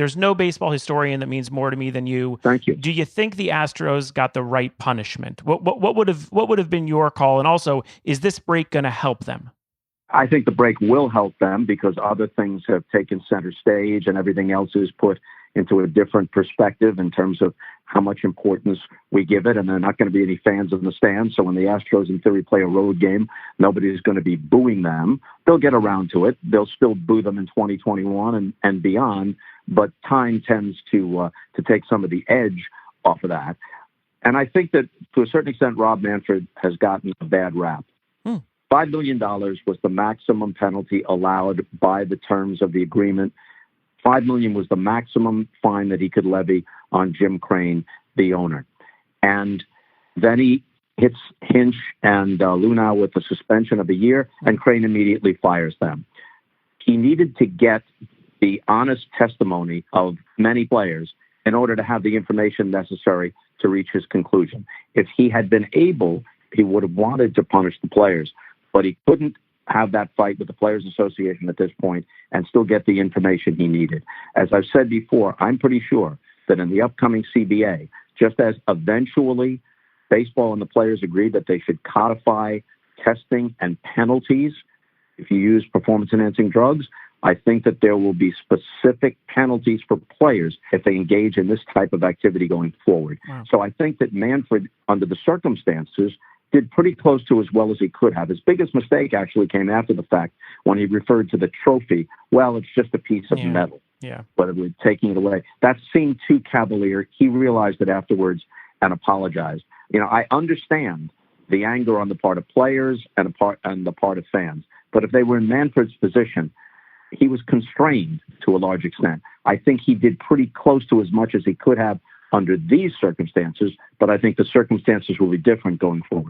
There's no baseball historian that means more to me than you. Thank you. Do you think the Astros got the right punishment? What would have been your call? And also, is this break going to help them? I think the break will help them because other things have taken center stage and everything else is put into a different perspective in terms of how much importance we give it. And there are not going to be any fans in the stands. So when the Astros, in theory, play a road game, nobody is going to be booing them. They'll get around to it. They'll still boo them in 2021 and beyond. But time tends to take some of the edge off of that. And I think that to a certain extent, Rob Manfred has gotten a bad rap. $5 million was the maximum penalty allowed by the terms of the agreement. $5 million was the maximum fine that he could levy on Jim Crane, the owner. And then he hits Hinch and Luna with a suspension of a year, and Crane immediately fires them. He needed to get the honest testimony of many players in order to have the information necessary to reach his conclusion. If he had been able, he would have wanted to punish the players, but he couldn't have that fight with the Players Association at this point and still get the information he needed. As I've said before, I'm pretty sure that in the upcoming CBA, just as eventually baseball and the players agreed that they should codify testing and penalties if you use performance-enhancing drugs, I think that there will be specific penalties for players if they engage in this type of activity going forward. Wow. So I think that Manfred, under the circumstances, did pretty close to as well as he could have. His biggest mistake actually came after the fact when he referred to the trophy. Well, it's just a piece of metal. Yeah. But we're taking it away. That seemed too cavalier. He realized it afterwards and apologized. I understand the anger on the part of players and the part of fans. But if they were in Manfred's position, he was constrained to a large extent. I think he did pretty close to as much as he could have under these circumstances, but I think the circumstances will be different going forward.